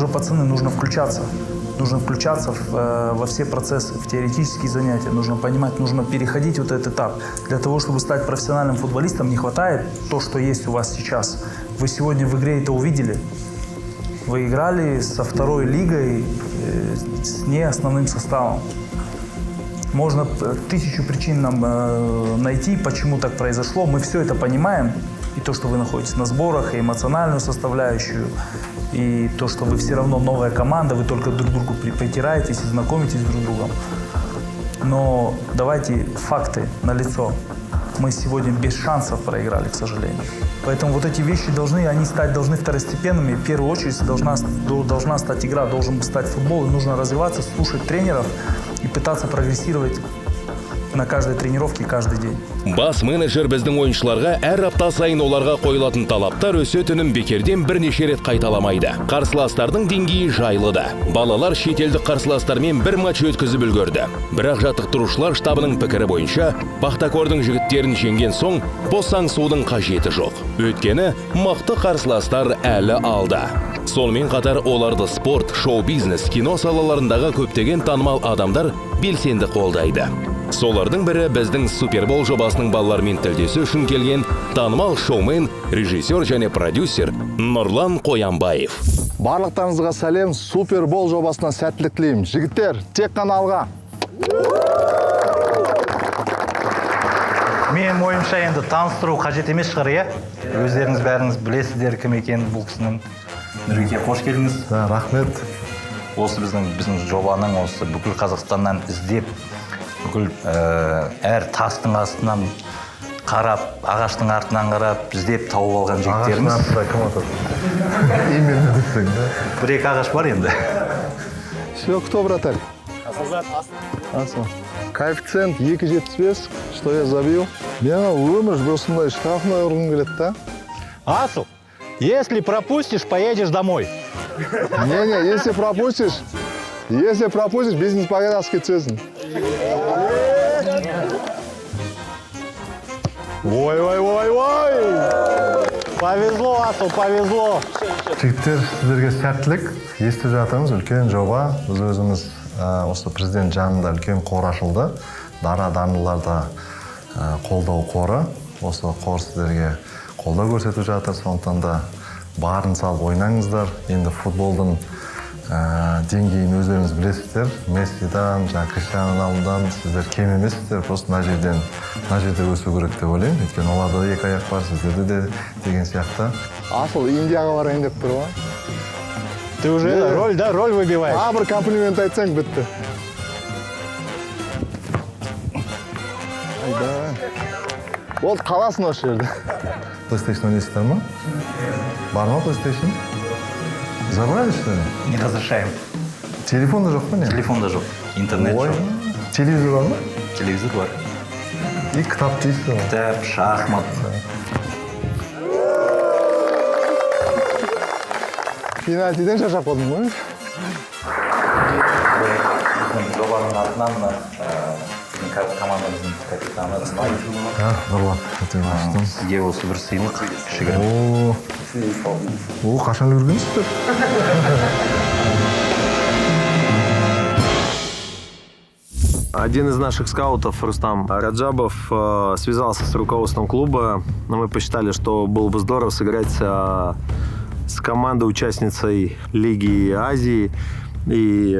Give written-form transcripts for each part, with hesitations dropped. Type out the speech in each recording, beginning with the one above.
уже, пацаны, нужно включаться. Нужно включаться во все процессы, в теоретические занятия. Нужно понимать, нужно переходить вот этот этап. Для того, чтобы стать профессиональным футболистом, не хватает то, что есть у вас сейчас. Вы сегодня в игре это увидели. Вы играли со второй лигой с не основным составом. Можно 1000 причин нам найти, почему так произошло. Мы все это понимаем. И то, что вы находитесь на сборах, и эмоциональную составляющую, и то, что вы все равно новая команда, вы только друг к другу притираетесь и знакомитесь друг с другом. Но давайте факты налицо. Мы сегодня без шансов проиграли, к сожалению. Поэтому вот эти вещи должны второстепенными. В первую очередь должна стать игра, должен стать футбол. И нужно развиваться, слушать тренеров и пытаться прогрессировать на каждой тренировке каждый день. Бас менеджер біздің ойыншыларға әр апта сайын оларға қойылатын талаптар өсетінін бекерден бірнеше рет қайталамайды. Қарсыластардың деңгейі жайлы да. Балалар шетелдік қарсыластармен бір матч өткізіп үлгерді. Бірақ жаттықтырушылар штабының пікірі бойынша Пахтакордың жігіттерін жеңген соң босаңсудың қажеті жоқ. Өйткені мықты қарсыластар әлі алда. Сонымен қатар оларды спорт, шоу-бизнес, кино салаларындағы көптеген танымал адамдар белсенді қолдайды. Солардың бірі біздің Супербол жобасының балалармен тілдесу үшін келген танымал шоумен, режиссер және продюсер Нұрлан Қоянбаев. Барлықтарыңызға сәлем, Супербол жобасына сәттілік тілеймін. Жігіттер, тек қана алға. Менің ойымша енді таныстыру қажет емес шығар, иә? Өздеріңіз бәріңіз білесіздер кім екенін бұл кісінің. Нұрбеке, қош келдіңіз. Рахмет. Осы біздің жобаның осы бүкіл Қазақстаннан іздеп, бүкіл әр тастың астынан қарап, ағаштың артынан қарап, іздеп тауып алған жігіттеріміз. Ағаштың артында кім отыр? Именно десең, да? Бір-екі ағаш бар енді. Все, кто, вратарь? Асыл. Коэффициент 2,75. Что я забил? Мен өмір осындай штрафной ұрғым келеді, да? Асыл, если пропустишь, поедешь домой. Не, если пропустишь, бизнес по-казахски түсесің. Ой! Повезло, Асыл, повезло. Жігіттер, сіздерге сәттілік. Естіп жатырмыз, үлкен жоба. Біз өзіміз осы президент жанында үлкен қор ашылды. Дара дарындыларда қолдау қоры. Осы қор сіздерге қолдау көрсетіп жатыр. Сондықтан да барын салып ойнаңыздар. Енді футболдың деңгейін өздеріңіз білесіздер. Мессидан, Криштиану Роналдудан сіздер кем емессіздер. Просто мына жерде өсу керек деп ойлаймын. Өйткені оларда да екі аяқ бар, сіздерде де деген сияқты. Асыл, Индияға барайын деп тұр ғой. Ты уже роль выбиваешь. Бір комплимент айтсаң бітті. Болды, қаласын осы жерде. PlayStation ойнайсыздар ма? Бар ма PlayStation? Забрали, что ли? Не разрешаем. Телефон да жоқ па не? Телефон да жоқ. Интернет жоқ. Телевизор бар ма? Телевизор бар. И кітап дейсіз ғой. Кітап, шахмат. Пенальтиден шаршап қалдың ғой? Жобаның атынан командамыздың капитаны Нұрлан, өте баштым. сізге осы бір сыйлық кішігірім. Қашан көргенсіздер? Один из наших скаутов, Рустам Раджабов, связался с руководством клуба. Но мы посчитали, что было бы здорово сыграть с командой-участницей Лиги Азии. И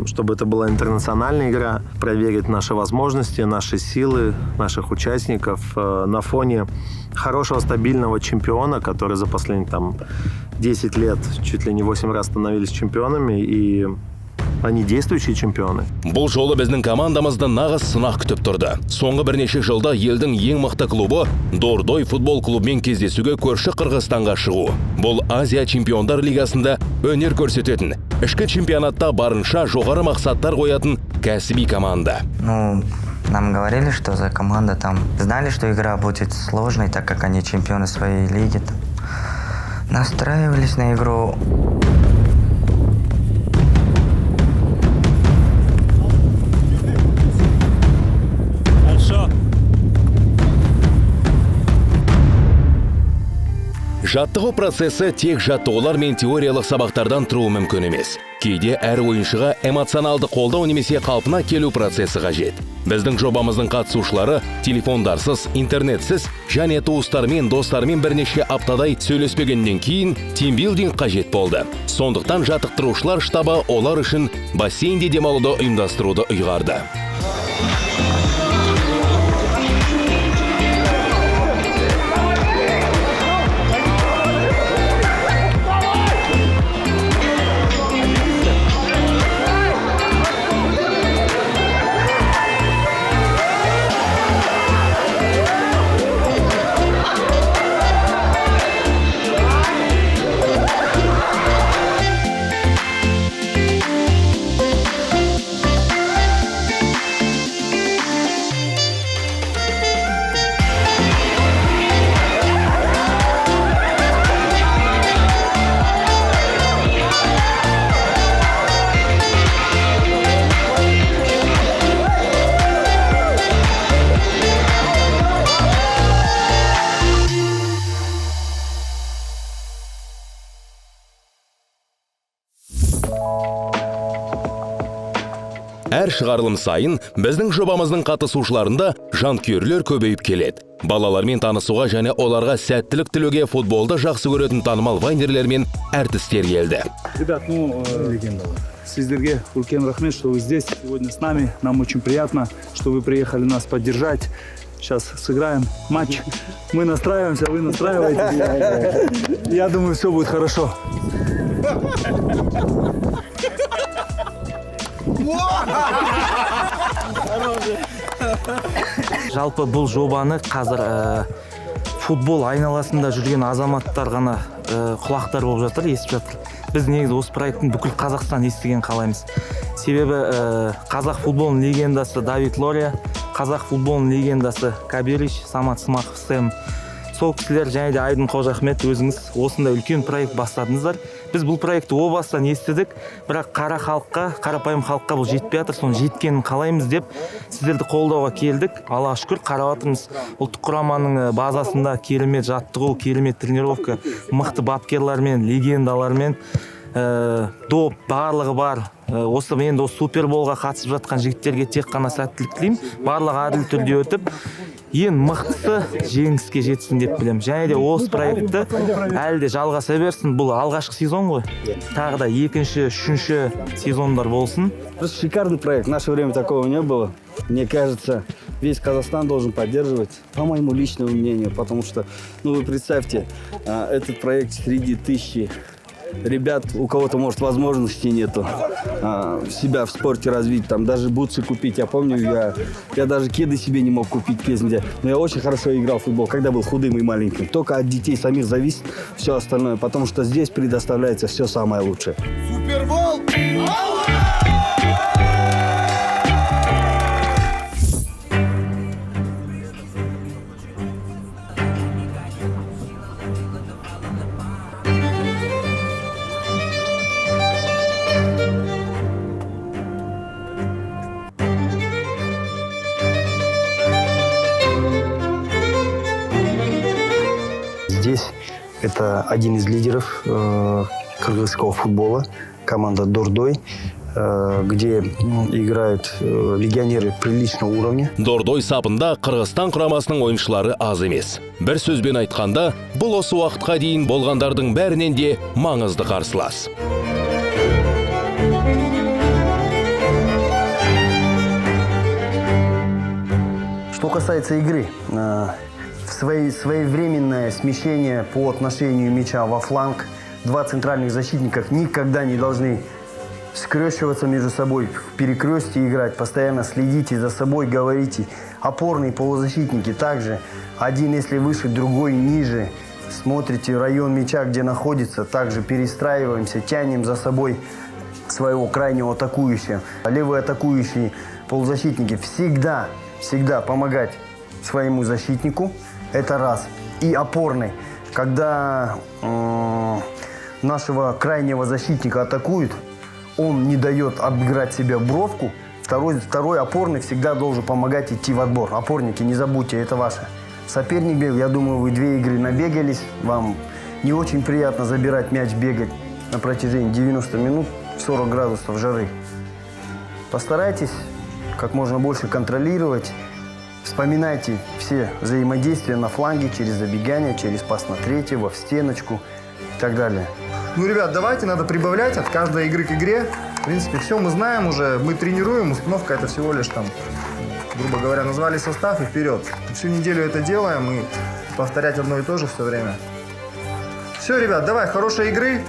чтобы это была интернациональная игра, проверить наши возможности, наши силы, наших участников на фоне хорошего стабильного чемпиона, который за последние 10 лет чуть ли не 8 раз становились чемпионами, и они действующие чемпионы. Бұл жолы біздің командамызды нағыз сынақ күтіп тұрды. Соңғы бірнеше жылда елдің ең мықты клубы Дордой футбол клубымен кездесуге көрші Қырғызстанға шығу. Бұл Азия чемпиондар лигасында өнер көрсететін, ішкі чемпионатта барынша жоғары мақсаттар қоятын кәсіби команда. Нам говорили, что за команда там. Знали, что игра будет сложной, так как они чемпионы своей лиги. Настраивались на игру. Жаттығу процесі тек жаттығулар мен теориялық сабақтардан тұруы мүмкін емес. Кейде әр ойыншыға эмоционалды қолдау немесе қалпына келу процесі қажет. Біздің жобамыздың қатысушылары телефондарсыз, интернетсіз және туыстармен, достармен бірнеше аптадай сөйлеспегеннен кейін тимбилдинг қажет болды. Сондықтан жаттықтырушылар штабы олар үшін бассейнде демалуды ұйымдастыруды ұйғарды. Әр шығарылым сайын біздің жобамыздың қатысушыларында жанкүйерлер көбейіп келеді. Балалармен танысуға және оларға сәттілік тілеуге футболды жақсы көретін танымал вайнерлер мен әртістер келді. Ребят, сіздерге үлкен рахмет, что вы здесь сегодня с нами. Нам очень приятно, что вы приехали нас поддержать. Сейчас сыграем матч. Мы настраиваемся, вы настраиваетесь. Я думаю, все будет хорошо. Жалпы бұл жобаны қазір футбол айналасында жүрген азаматтар ғана құлақтар болып жатыр, естіп жатыр. Біз негізі осы проекттің бүкіл Қазақстан естіген қалаймыз. Себебі қазақ футболының легендасы Давид Лория, қазақ футболының легендасы Кабелич, Самат Смақов, Сэм. Сол кісілер және де Айдын Қожахмет өзіңіз осындай үлкен проект бастадыңыздар. Біз бұл проектті о бастан естідік, бірақ қарапайым халыққа бұл жетпей жатыр, соны жеткенін қалаймыз деп сіздерді қолдауға келдік. Аллаға шүкір, қарап отырмыз. Ұлттық құраманың базасында керемет жаттығу, керемет тренировка, мықты бапкерлермен, легендалармен доп барлығы бар. Осы енді суперболға қатысып жатқан жігіттерге тек қана сәттілік тілеймін. Барлығы әділ түрде өтіп, ең мықтысы жеңіске жетсін деп білемін. Және де осы проектті әлі де жалғаса берсін. Бұл алғашқы сезон ғой. Тағы да екінші, үшінші сезондар болсын. Просто шикарный проект. В наше время такого не было. Мне кажется, весь Казахстан должен поддерживать, по моему личному мнению, потому что, вы представьте, этот проект среди тысячи ребят, у кого-то, может, возможности нету себя в спорте развить, там даже бутсы купить. Я помню, я даже кеды себе не мог купить песни, но я очень хорошо играл в футбол, когда был худым и маленьким. Только от детей самих зависит все остальное, потому что здесь предоставляется все самое лучшее. Супербол! Здесь это один из лидеров кыргызского футбола, команда Дордой, где играют легионеры приличного уровня. Дордой сапында Қырғызстан құрамасының ойыншылары аз емес. Бір сөзбен айтқанда, бұл осы уақытқа дейін болғандардың бәрінен де маңызды қарсылас. Что касается игры, своевременное смещение по отношению мяча во фланг. Два центральных защитника никогда не должны скрещиваться между собой, в перекрестии играть, постоянно следите за собой, говорите. Опорные полузащитники также, один если выше, другой ниже. Смотрите район мяча, где находится, также перестраиваемся, тянем за собой своего крайнего атакующего. Левые атакующие полузащитники всегда помогать своему защитнику. Это раз. И опорный. Когда нашего крайнего защитника атакуют, он не дает обыграть себе бровку. Второй опорный всегда должен помогать идти в отбор. Опорники, не забудьте, это ваше. Соперник бегал, я думаю, вы 2 игры набегались, вам Не очень приятно забирать мяч, бегать на протяжении 90 минут в 40 градусов жары. Постарайтесь как можно больше контролировать. Вспоминайте все взаимодействия на фланге, через забегание, через пас на третьего, в стеночку и так далее. Ну, ребят, давайте, надо прибавлять от каждой игры к игре. В принципе, все мы знаем уже, мы тренируем, установка это всего лишь там, грубо говоря, назвали состав и вперед. Всю неделю это делаем и повторять одно и то же все время. Все, ребят, давай, хорошей игры,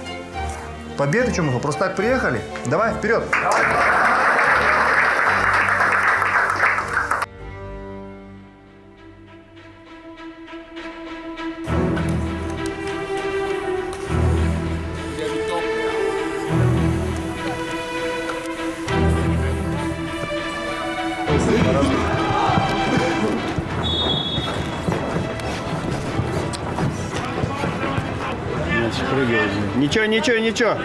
победы, что мы просто так приехали. Давай, вперед! Ничего, ничего, ничего.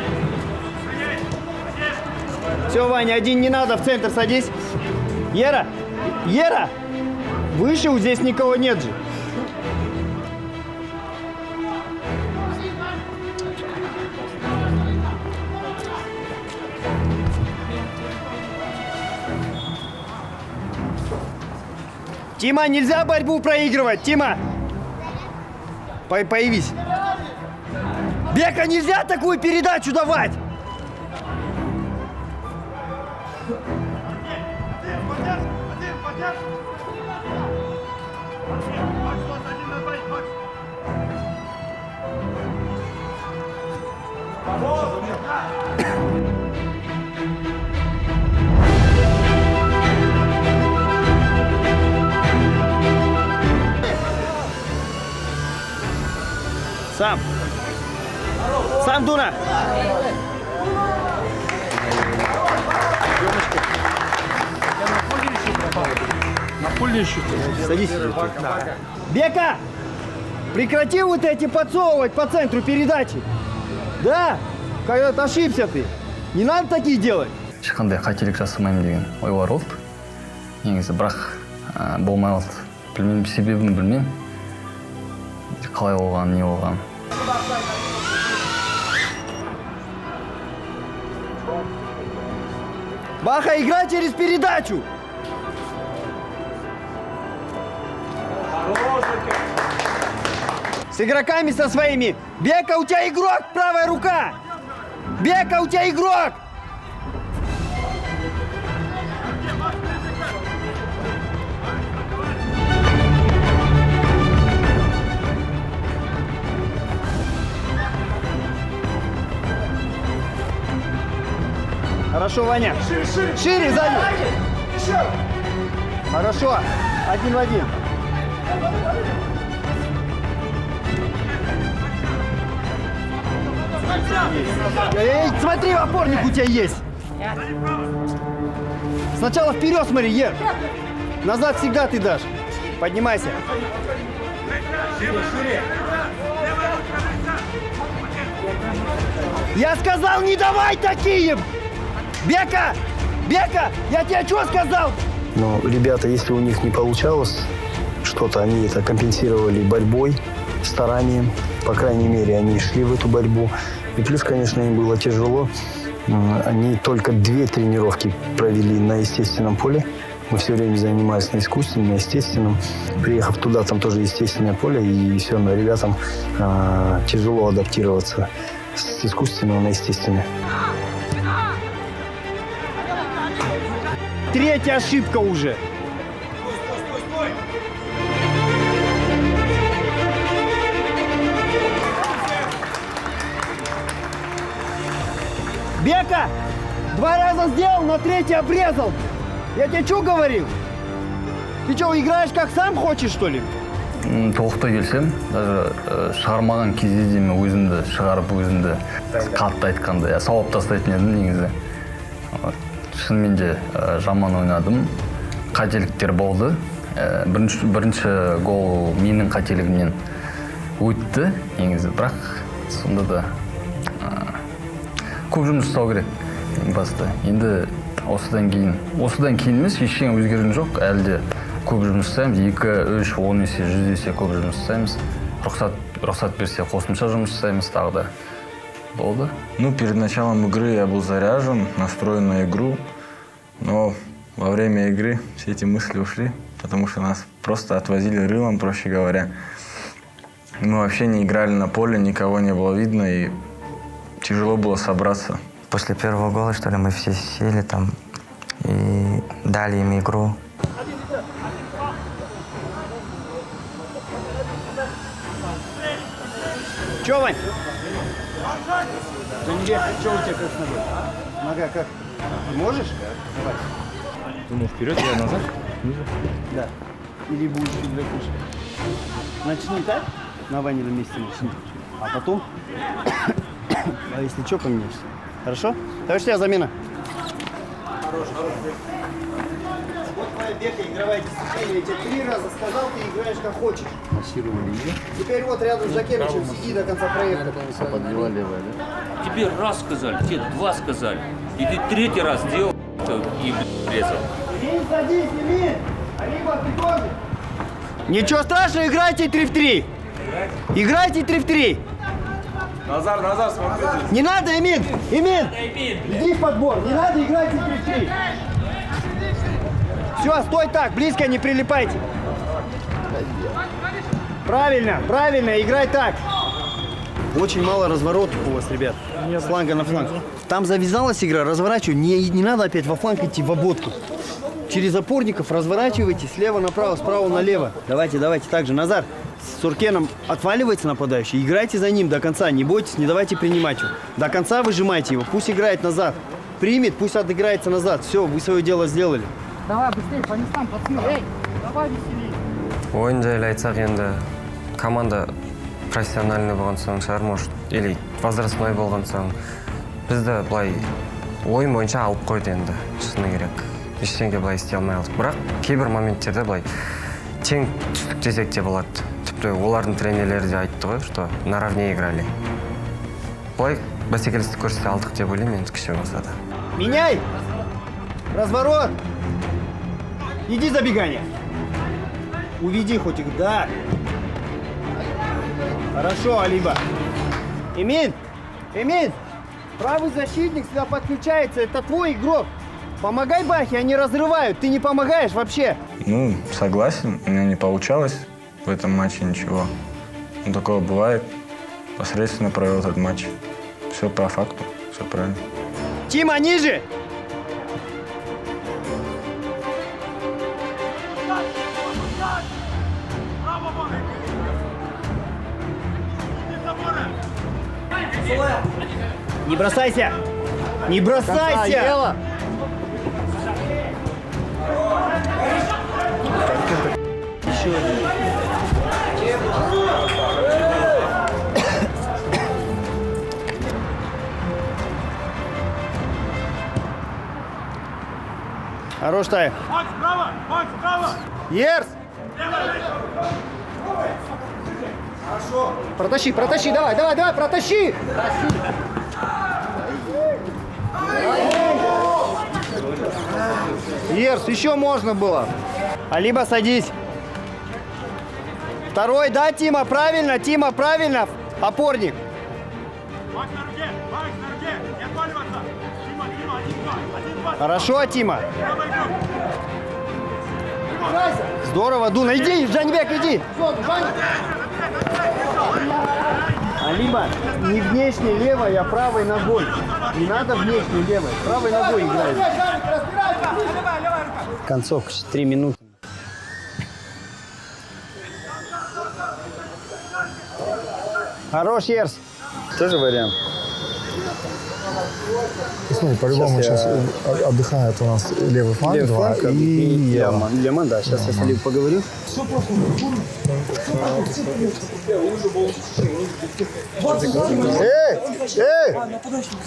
Все, Ваня, один не надо, в центр садись. Ера! Ера! Выше, вот здесь никого нет же. Тима, нельзя борьбу проигрывать, Тима! Появись. Бека, нельзя такую передачу давать! Сам, Дуна! Садись. Бека! Прекрати вот эти подсовывать по центру передачи. Да, когда ошибся ты. Не надо такие делать. Ешқандай қателік жасамаймын деген ой бар болды. Негізі бірақ болмай қалды. Білмеймін, себебін білмеймін. Қалай болған, не болған. Баха, играй через передачу. С игроками со своими. Бека, у тебя игрок, правая рука. Бека, у тебя игрок. Хорошо, Ваня. Шире, сзади. Хорошо. 1 в 1. Эй, смотри, опорник у тебя есть. Сначала вперед смотри, Ер. Назад всегда ты дашь. Поднимайся. Я сказал, не давай такие! Бека! Бека! Я тебе что сказал? Но ребята, если у них не получалось что-то, они это компенсировали борьбой, старанием. По крайней мере, они шли в эту борьбу. И плюс, конечно, им было тяжело. Они только 2 тренировки провели на естественном поле. Мы все время занимались на искусственном, на естественном. Приехав туда, там тоже естественное поле. И все равно ребятам тяжело адаптироваться с искусственного на естественное. 3-я ошибка уже. Бека! 2 раза сделал, на 3-й обрезал. Я тебе что говорил? Ты что, играешь как сам хочешь, что ли? Толықтай келсем, даже шығармаған кезде де мен өзімді шығарып өзімді қатты айтқанда, сауап тастайтын едім негізі. Шынымен де жаман ойнадым. Қателіктер болды. Бірінші гол менің қателігімнен өтті негізі, бірақ сонда да көп жұмыс жасау керек баста. Енді осыдан кейін емес, ештеңе өзгерген жоқ. Әлі де көп жұмыс жасаймыз. 2, 3, 10 есе, 100 есе көп жұмыс жасаймыз. рұқсат берсе қосымша жұмыс жасаймыз тағы да. Болды. Ну, перед началом игры я был заряжен, настроен на игру, но во время игры все эти мысли ушли, потому что нас просто отвозили рылом, проще говоря. Мы вообще не играли на поле, никого не было видно, и тяжело было собраться. После первого гола, что ли, мы все сели там и дали им игру. Че, Вань? На неделе, что у тебя как с ногой? Нога как? Можешь? Давай. Думаю, вперед, я назад. Да. Или будешь фидбэк выше. Начни так, на Ванином месте начни. А потом, а если что, поменяешься. Хорошо? Давай, что я замена. Хорош. Вот твоя бега, игровая дисциплина. Я тебе 3 раза сказал, ты играешь как хочешь. Массировали ее. Теперь вот рядом с Жакевичем сиди до конца проекта. Подбила левая, да? Тебе раз сказали, тебе 2 сказали. И ты 3-й раз делал и резал. Садись, Емин! Алиба, ты тоже! Ничего страшного, играйте 3 в 3! Играйте 3 в 3! Назар, смотри! Не надо, Эмин! Эмин! Иди в подбор! Не надо, играйте 3 в 3! Все, стой так, близко не прилипайте! Правильно, играй так! Очень мало разворотов у вас, ребят. С фланга на фланг. Там завязалась игра, разворачивай. Не надо опять во фланг идти в обводку. Через опорников разворачивайте слева направо, справа налево. Давайте, так же. Назар с Суркеном отваливается нападающий. Играйте за ним до конца. Не бойтесь, не давайте принимать его. До конца выжимайте его. Пусть играет назад. Примет, пусть отыграется назад. Все, вы свое дело сделали. Давай, быстрее, по местам, пацаны. Эй, давай веселей. Ойын жайлы айтсақ енді команда профессиональный болған соң шығар, может, или возрастной болған соң бізді былай ойын бойынша алып қойды енді, шыны керек. Ештеңе былай істей алмай қалдық. Бірақ кейбір моменттерде былай тең түстік десек те болады. Тіпті олардың тренерлері де айтты ғой, что наравне играли. Былай бәсекелестік көрсете алдық деп ойлаймын, енді кіші болса да. Меняй! Разворот! Иди забегание. Уведи хоть их, да. Хорошо, Алиба. Эмин! Правый защитник сюда подключается, это твой игрок. Помогай Бахе, они разрывают, ты не помогаешь вообще. Ну, согласен, у меня не получалось в этом матче ничего. Ну, такое бывает. Посредственно провел этот матч. Все по факту, все правильно. Тима, ниже! Не бросайся! Не бросайся! Еще один. Хорош, Тай. Ерс! Протащи, давай, протащи! Ерс, еще можно было. Алиба, садись. Второй, да, Тима, правильно. Опорник. Хорошо, Тима. Здорово, Дуна, иди, Жанбек, иди. Алиба, не внешне левой, а правой ногой. Не надо внешне левой, правой ногой играй. Концовка, 3 минуты. Хорош, Ерс. Тоже вариант. Смотри, по-любому сейчас отдыхает у нас левый фланг, и Леман, да. Сейчас я с Алибом поговорю. Эй!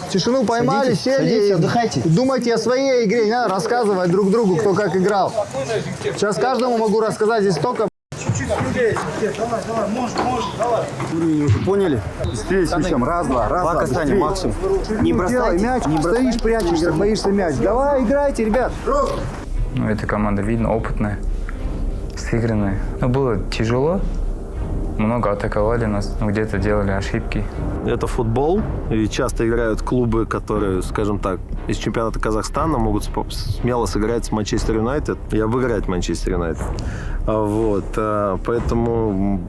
Тишину поймали, сели, отдыхайте. Думайте о своей игре, не надо рассказывать друг другу, кто как играл. Сейчас каждому могу рассказать, здесь столько... Давай, уровень уже поняли? Быстрее с мячом. Раз, два касания максимум. Не бросайте. Мяч, стоишь, прячешься, боишься мяч. Давай, играйте, ребят. Ну, эта команда, видно, опытная, сыгранная. Но было тяжело, много атаковали нас, где-то делали ошибки. Это футбол, и часто играют клубы, которые, скажем так, из чемпионата Казахстана могут смело сыграть с Манчестер Юнайтед и обыграть Манчестер Юнайтед. Вот, поэтому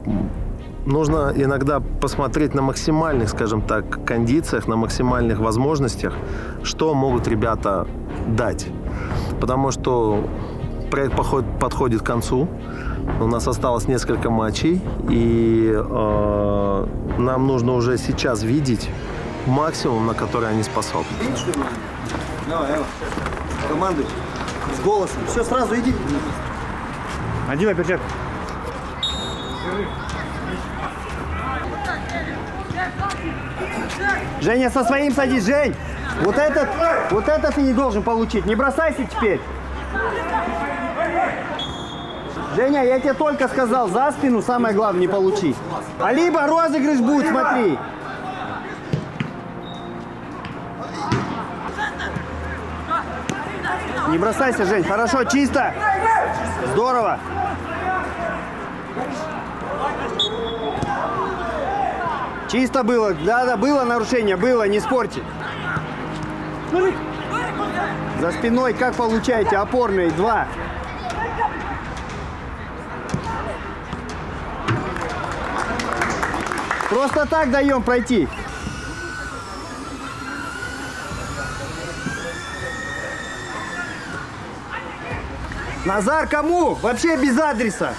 нужно иногда посмотреть на максимальных, скажем так, кондициях, на максимальных возможностях, что могут ребята дать. Потому что проект подходит к концу. У нас осталось несколько матчей, и нам нужно уже сейчас видеть максимум, на который они способны. Давай, командуй. С голосом. Все, сразу иди. Одевай перчатку. Женя, со своим садись, Жень. Вот этот ты не должен получить. Не бросайся теперь. Женя, я тебе только сказал, за спину самое главное не получи. А либо розыгрыш будет, смотри. Не бросайся, Жень. Хорошо, чисто. Здорово. Чисто было. Да, было нарушение, было, не спорьте. За спиной как получаете? Опорные, 2. Просто так даем пройти. Назар, кому? Вообще без адреса.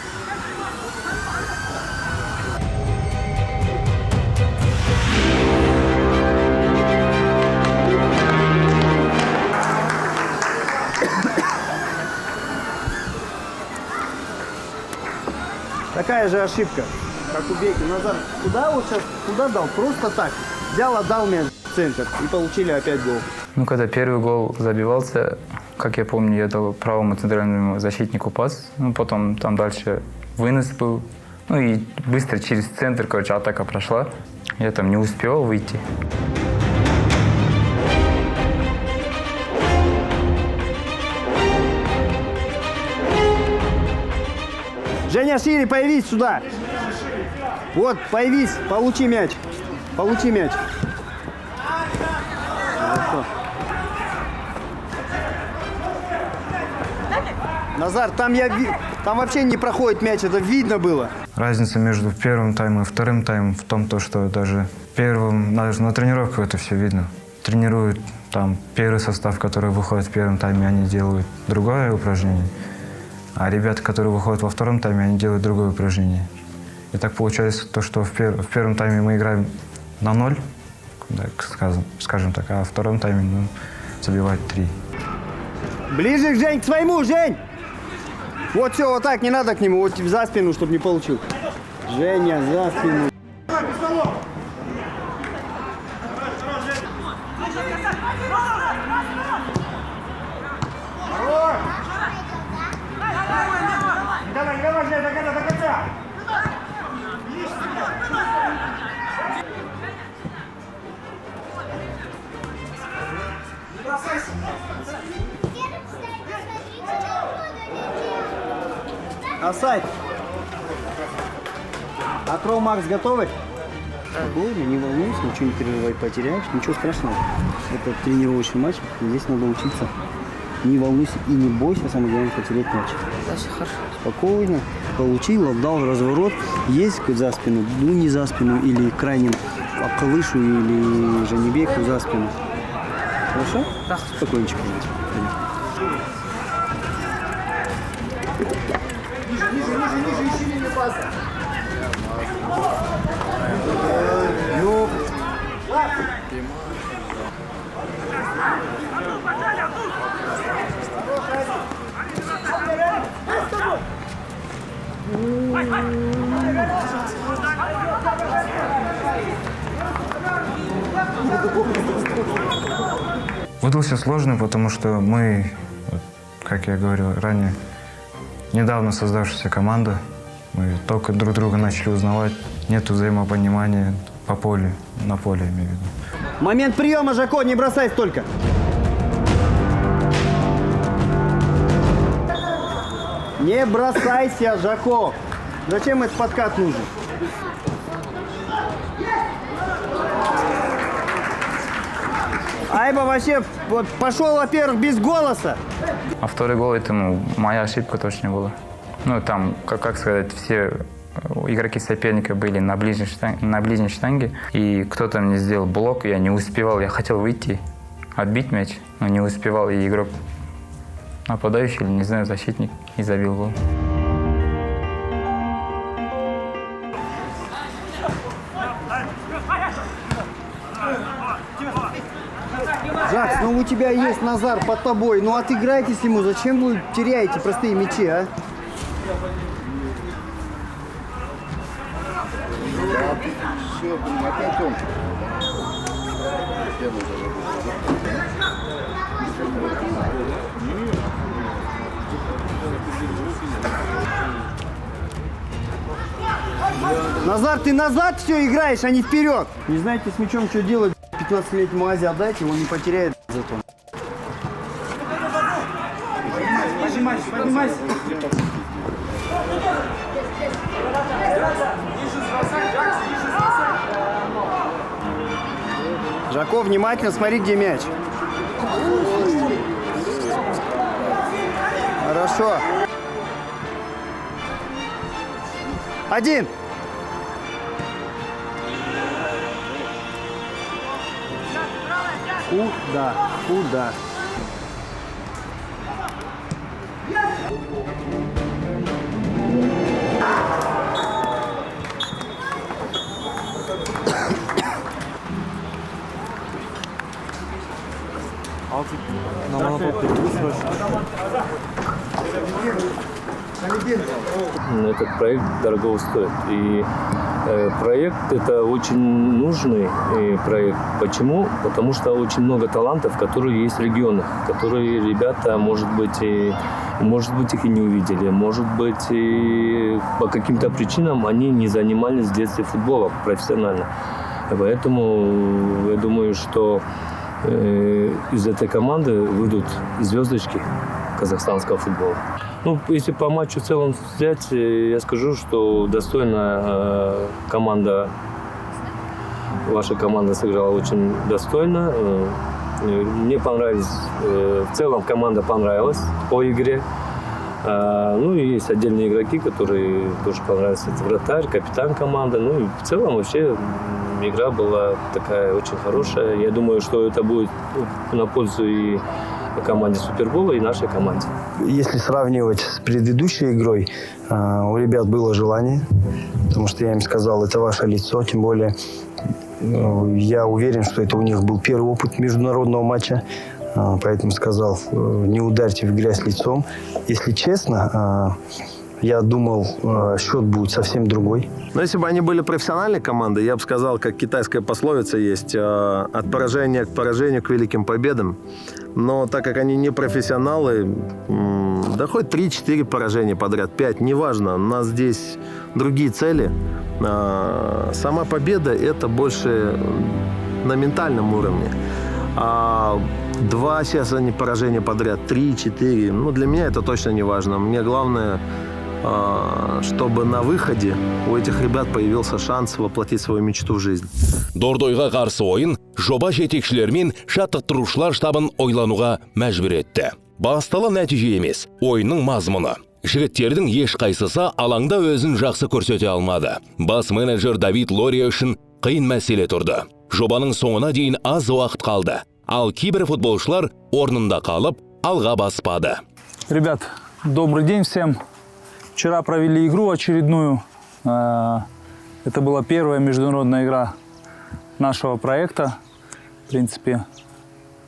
Такая же ошибка, как у Беки. Назар, куда вот сейчас, куда дал? Просто так. Взял, отдал мяч в центр и получили опять гол. Ну, когда первый гол забивался, как я помню, я дал правому центральному защитнику пас. Ну, потом там дальше вынос был. Ну и быстро через центр, короче, атака прошла. Я там не успел выйти. Женя, шире, появись сюда. Вот, появись, получи мяч. Получи мяч. Хорошо. Назар, там вообще не проходит мяч, это видно было. Разница между первым таймом и вторым таймом в том, что даже первым, даже на тренировках это все видно. Тренируют там первый состав, который выходит в первом тайме, они делают другое упражнение. А ребята, которые выходят во втором тайме, они делают другое упражнение. И так получается то, что в первом тайме мы играем на 0, скажем так, а во втором тайме забивать 3. Ближе, Жень, к своему, Жень! Вот все, вот так, не надо к нему, вот за спину, чтобы не получил. Женя, за спину. Давай, Жень, до конца. Офсайд. Акро, Макс, готовы? Не волнуйся, ничего не переживай, потеряешь, ничего страшного. Это тренировочный матч, здесь надо учиться. Не волнуйся и не бойся, самое главное, потерять мяч. Да, все хорошо. Спокойно, получил, отдал разворот. Есть за спину, ну не за спину, или крайним Акалышу, или Жанибеку за спину. Хорошо? Да. Спокойненько. Ниже, ищи линию паса. Ну. Выдался сложный, потому что мы, как я говорил ранее, недавно создавшаяся команда. Мы только друг друга начали узнавать. Нет взаимопонимания по полю, на поле, имею в виду. Момент приема, Жако, не бросай столько. Не бросайся, Жако. Зачем этот подкат нужен? Айба вообще вот пошел, во-первых, без голоса. А второй гол, это моя ошибка точно была. Ну, там, как сказать, все игроки соперника были на ближней штанге, и кто-то мне сделал блок, я не успевал, я хотел выйти, отбить мяч, но не успевал, и игрок нападающий, или, не знаю, защитник, и забил гол. Жакс, ну у тебя есть Назар под тобой, ну отыграйтесь ему, зачем вы теряете простые мячи, а? Назар, ты назад все играешь, а не вперед. Не знаете с мячом, что делать? 15-летнему Азе отдайте, он не потеряет зато. Поднимайся, поднимайся. Жако, внимательно смотри, где мяч. Хорошо. Один. Куда? Куда? Этот проект дорого стоит. И проект это очень нужный проект. Почему? Потому что очень много талантов, которые есть в регионах, которые ребята, может быть, их и не увидели, может быть, и по каким-то причинам они не занимались в детстве футболом профессионально. Поэтому я думаю, что из этой команды выйдут звездочки казахстанского футбола. Ну, если по матчу в целом взять, я скажу, что достойно команда, ваша команда сыграла очень достойно. Мне понравилось, в целом команда понравилась по игре. Ну и есть отдельные игроки, которые тоже понравились. Это вратарь, капитан команды. Ну и в целом вообще игра была такая очень хорошая. Я думаю, что это будет на пользу и команде Супербола, и нашей команде. Если сравнивать с предыдущей игрой, у ребят было желание, потому что я им сказал, это ваше лицо, тем более я уверен, что это у них был первый опыт международного матча, поэтому сказал, не ударьте в грязь лицом. Если честно, я думал, счет будет совсем другой. Но если бы они были профессиональной командой, я бы сказал, как китайская пословица есть, от поражения к поражению, к великим победам. Но так как они не профессионалы, да хоть 3-4 поражения подряд, 5, неважно, у нас здесь другие цели. Сама победа – это больше на ментальном уровне. А 2 сейчас они поражения подряд, 3-4, ну для меня это точно не важно. Мне главное, чтобы на выходе у этих ребят появился шанс воплотить свою мечту в жизнь. Дордойға қарсы ойын жоба жетекшілер мен жаттықтырушылар штабын ойлануға мәжбүр етті. Бастала нәтиже емес, ойынның мазмұны. Жігіттердің ешқайсысы алаңда өзін жақсы көрсете алмады. Бас менеджер Давид Лория үшін қиын мәселе тұрды. Жобаның соңына дейін аз уақыт қалды. Ал кейбір футболшылар орнында қалып, алға баспады. Ребят, добрый день всем. Вчера провели игру очередную. Это была первая международная игра нашего проекта. В принципе,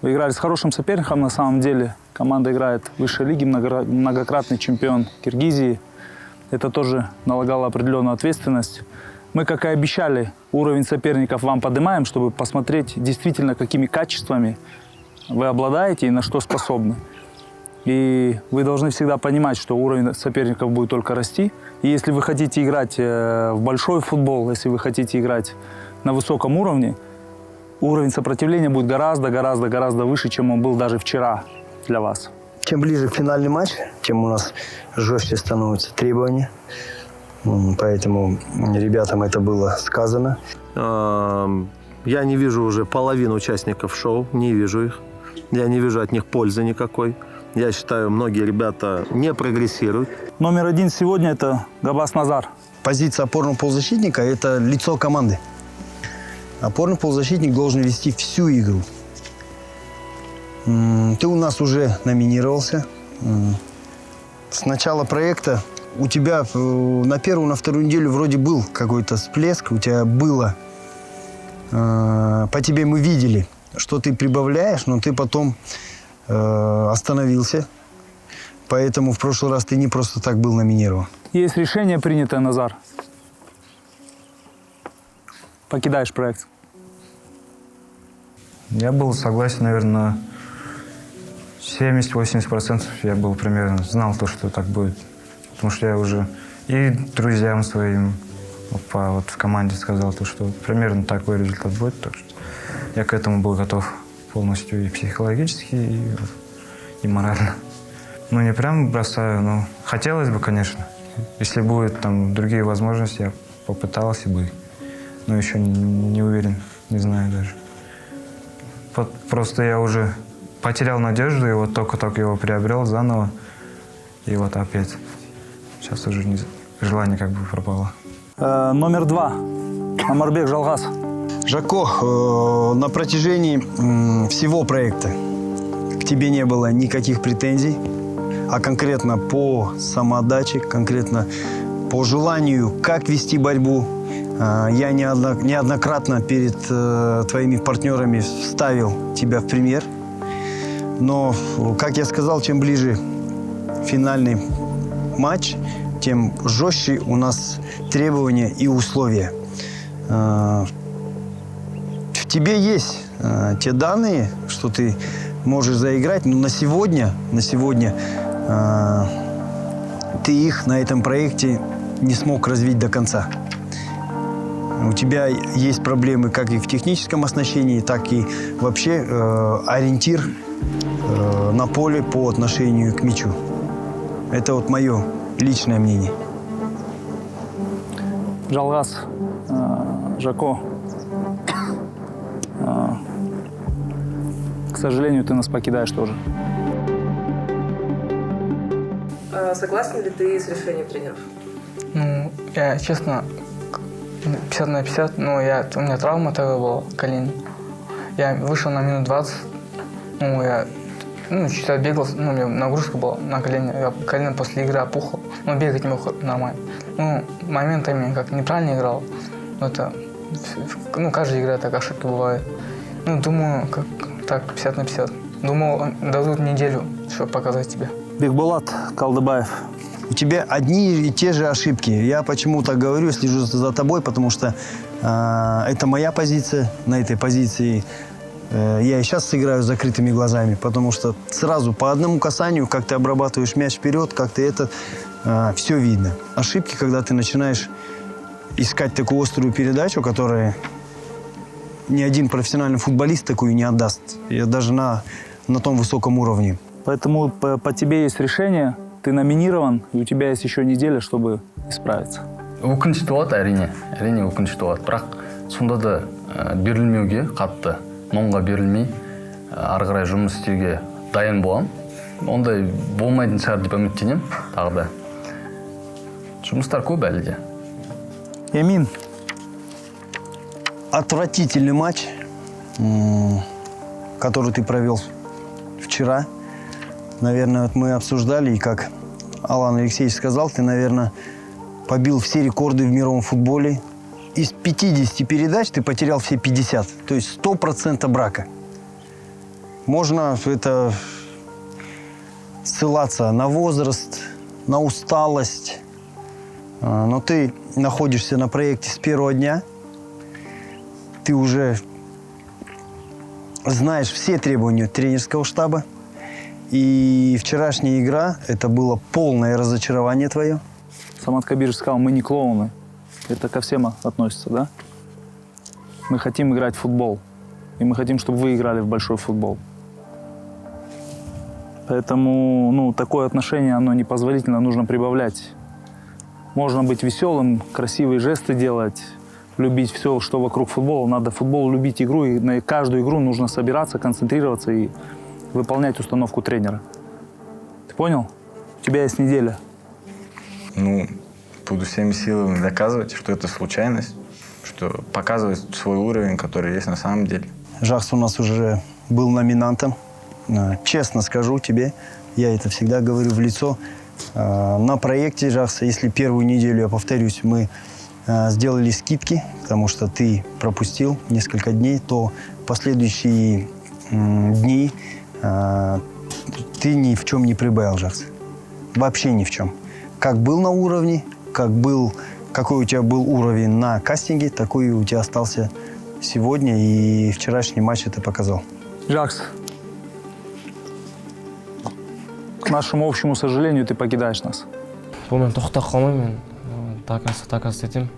вы играли с хорошим соперником на самом деле. Команда играет в высшей лиге, многократный чемпион Киргизии. Это тоже налагало определенную ответственность. Мы, как и обещали, уровень соперников вам поднимаем, чтобы посмотреть действительно, какими качествами вы обладаете и на что способны. И вы должны всегда понимать, что уровень соперников будет только расти. И если вы хотите играть в большой футбол, если вы хотите играть на высоком уровне, уровень сопротивления будет гораздо выше, чем он был даже вчера для вас. Чем ближе к финальный матч, тем у нас жестче становятся требования. Поэтому ребятам это было сказано. Я не вижу уже половину участников шоу, не вижу их. Я не вижу от них пользы никакой. Я считаю, многие ребята не прогрессируют. Номер 1 сегодня – это Габас Назар. Позиция опорного полузащитника – это лицо команды. Опорный полузащитник должен вести всю игру. Ты у нас уже номинировался. С начала проекта у тебя на первую, на вторую неделю вроде был какой-то всплеск, у тебя было. По тебе мы видели, что ты прибавляешь, но ты потом остановился. Поэтому в прошлый раз ты не просто так был номинирован. Есть решение принятое, Назар. Покидаешь проект. Я был согласен, наверное, 70-80% я был примерно, знал то, что так будет. Потому что я уже и друзьям своим вот в команде сказал, то, что примерно такой результат будет. Так что я к этому был готов полностью и психологически, и морально. Ну, не прям бросаю, но хотелось бы, конечно. Если будут там другие возможности, я попытался бы. Но еще не уверен, не знаю даже. Просто я уже потерял надежду, и вот только его приобрел заново. И вот опять. Сейчас уже желание как бы пропало. Номер 2. Омарбек Жалгас. Жако, на протяжении всего проекта к тебе не было никаких претензий, а конкретно по самоотдаче, конкретно по желанию, как вести борьбу. Я неоднократно перед твоими партнерами ставил тебя в пример. Но, как я сказал, чем ближе финальный матч, тем жестче у нас требования и условия. В тебе есть те данные, что ты можешь заиграть, но на сегодня ты их на этом проекте не смог развить до конца. У тебя есть проблемы как и в техническом оснащении, так и вообще ориентир на поле по отношению к мячу. Это вот мое личное мнение. Жалгас, Жако, к сожалению, ты нас покидаешь тоже. Согласен ли ты с решением тренеров? Ну, я, честно, 50 на 50, но у меня травма тогда была, колени. Я вышел на минут 20, я чуть отбегал, у меня нагрузка была на колени, колено после игры опухло, но бегать не мог нормально. Моментами как неправильно играл, это, каждая игра так ошибки бывает. Думаю, как так, 50 на 50. Думал, дадут неделю, чтобы показать тебе. Бекболат Калдыбаев. У тебя одни и те же ошибки. Я почему так говорю, слежу за тобой, потому что это моя позиция. На этой позиции я и сейчас сыграю с закрытыми глазами, потому что сразу по одному касанию, как ты обрабатываешь мяч вперед, как ты все видно. Ошибки, когда ты начинаешь искать такую острую передачу, которая ни один профессиональный футболист такую не отдаст. И даже на том высоком уровне. Поэтому по тебе есть решение, ты номинирован, и у тебя есть еще неделя, чтобы исправиться. Өкінішті болады, әрине өкінішті болады. Бірақ сонда да берілмеуге қатты, мұңға берілмей, ары қарай жұмыс істеуге дайын боламын. Ондай болмайтын шығар деп үміттенемін, тағы да. Жұмыстар көп әлі де. Эмин. Отвратительный матч, который ты провел вчера. Наверное, вот мы обсуждали, и как Алан Алексеевич сказал, ты, наверное, побил все рекорды в мировом футболе. Из 50 передач ты потерял все 50, то есть 100% брака. Можно это ссылаться на возраст, на усталость, но ты находишься на проекте с первого дня, ты уже знаешь все требования тренерского штаба. И вчерашняя игра – это было полное разочарование твое. Самат Кабиров сказал, мы не клоуны. Это ко всем относится, да? Мы хотим играть в футбол. И мы хотим, чтобы вы играли в большой футбол. Поэтому, такое отношение, оно непозволительно, нужно прибавлять. Можно быть веселым, красивые жесты делать, любить все, что вокруг футбола. Надо футбол любить игру, и на каждую игру нужно собираться, концентрироваться и выполнять установку тренера. Ты понял? У тебя есть неделя. Ну, буду всеми силами доказывать, что это случайность, что показывать свой уровень, который есть на самом деле. Жакс у нас уже был номинантом. Честно скажу тебе, я это всегда говорю в лицо. На проекте Жакса, если первую неделю, я повторюсь, мы сделали скидки, потому что ты пропустил несколько дней, то последующие дни ты ни в чем не прибавил, Жакс. Вообще ни в чем. Как был на уровне, какой у тебя был уровень на кастинге, такой у тебя остался сегодня, и вчерашний матч это показал. Жакс, к нашему общему сожалению, ты покидаешь нас. Бұл мен тоқтап қалмаймын, мен доказ етемін.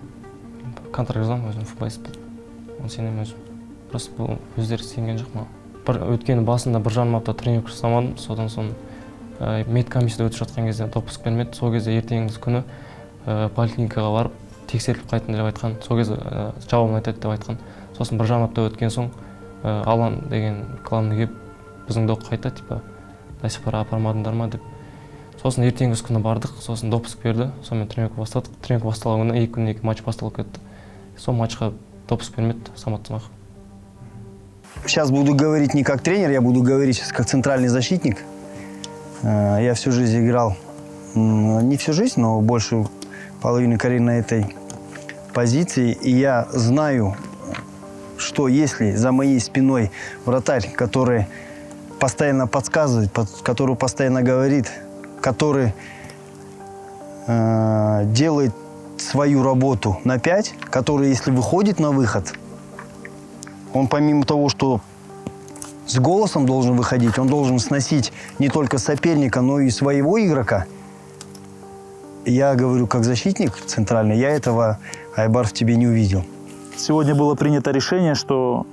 Контракт жазамын, өзім футболист болып. Оны сенемін өзім. Просто бұл өздері сенген жоқ маған. Өткені басында 1,5 апта тренировка жасамадым, содан соң медкомиссияда өтіп жатқан кезде допуск бермеді. Сол кезде ертеңгі күні поликлиникаға барып тексеріліп қайтын деп айтқан. Сол кезде жауабын айтады деп айтқан. Сосын 1,5 апта өткен соң Алан деген главный келіп біздің допқа қайта, типа до сих пор апармадыңдар ма деп. Сосын ертеңгі күні бардық, сосын допуск берді, сонымен тренировка бастадық. Тренировка басталған күні 2 күннен кейін матч басталып кетті. Сол матчқа допуск бермеді Самат Тымақов. Сейчас буду говорить не как тренер, я буду говорить сейчас как центральный защитник. Я всю жизнь играл, не всю жизнь, но большую половину карьеры на этой позиции. И я знаю, что если за моей спиной вратарь, который постоянно подсказывает, который постоянно говорит, который делает свою работу на 5, который, если выходит на выход, он помимо того, что с голосом должен выходить, он должен сносить не только соперника, но и своего игрока. Я говорю, как защитник центральный, я этого, Айбар, в тебе не увидел. Сегодня было принято решение, что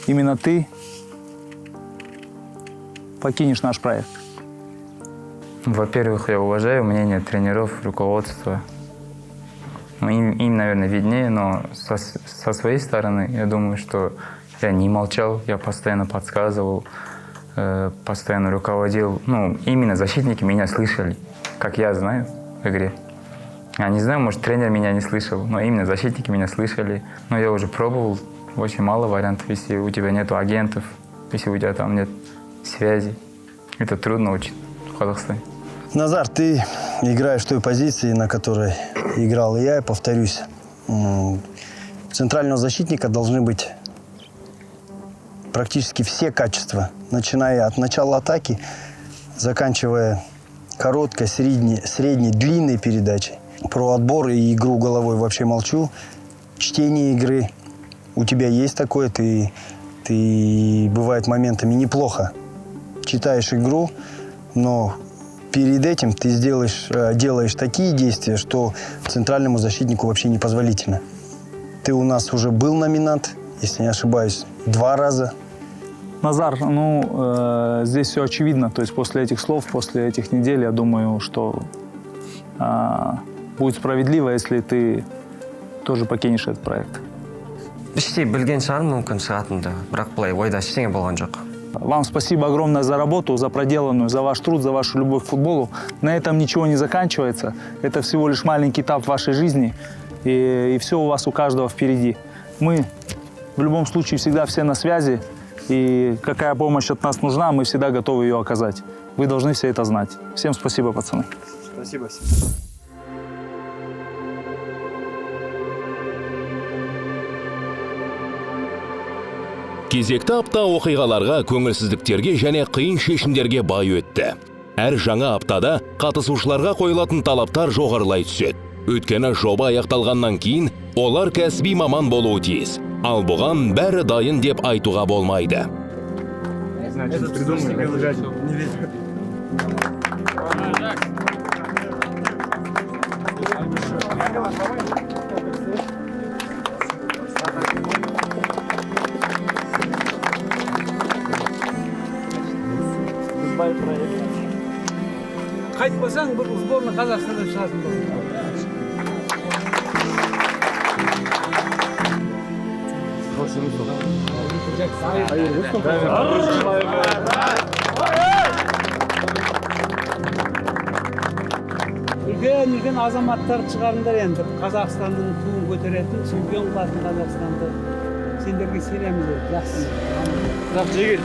именно ты покинешь наш проект. Во-первых, я уважаю мнение тренеров, руководства. Им, наверное, виднее, но со своей стороны, я думаю, что я не молчал, я постоянно подсказывал, постоянно руководил. Ну, именно защитники меня слышали, как я знаю в игре. Я не знаю, может, тренер меня не слышал, но именно защитники меня слышали. Но я уже пробовал, очень мало вариантов, если у тебя нет агентов, если у тебя там нет связи. Это трудно очень в Казахстане. Назар, ты играешь в той позиции, на которой играл и я, повторюсь. У центрального защитника должны быть практически все качества, начиная от начала атаки, заканчивая короткой, средней, длинной передачей. Про отбор и игру головой вообще молчу. Чтение игры. У тебя есть такое, ты бывает моментами неплохо читаешь игру, но перед этим ты делаешь такие действия, что центральному защитнику вообще непозволительно. Ты у нас уже был номинант, если не ошибаюсь, 2 раза. Назар, здесь все очевидно. То есть после этих слов, после этих недель, я думаю, что будет справедливо, если ты тоже покинешь этот проект. Іштей білген шығармын, мүмкін шығатынды, бірақ былай ойда ештеңе болған жоқ. Вам спасибо огромное за работу, за проделанную, за ваш труд, за вашу любовь к футболу. На этом ничего не заканчивается. Это всего лишь маленький этап в вашей жизни. И все у вас, у каждого впереди. Мы в любом случае всегда все на связи. И какая помощь от нас нужна, мы всегда готовы ее оказать. Вы должны все это знать. Всем спасибо, пацаны. Спасибо. Кезекті апта оқиғаларға, көңілсіздіктерге және қиын шешімдерге бай өтті. Әр жаңа аптада қатысушыларға қойылатын талаптар жоғарылай түседі. Өйткені жоба аяқталғаннан кейін олар кәсіби маман болуы тиіс. Ал бұған бәрі дайын деп айтуға болмайды. қайтпасаң бір сборный Қазақстаннан шығасың ғой. Үлкен азаматтарды шығарыңдар енді. Қазақстанның туын көтеретін, чемпион қылатын Қазақстанды. Сендерге сенеміз. Жақсы. Жегел.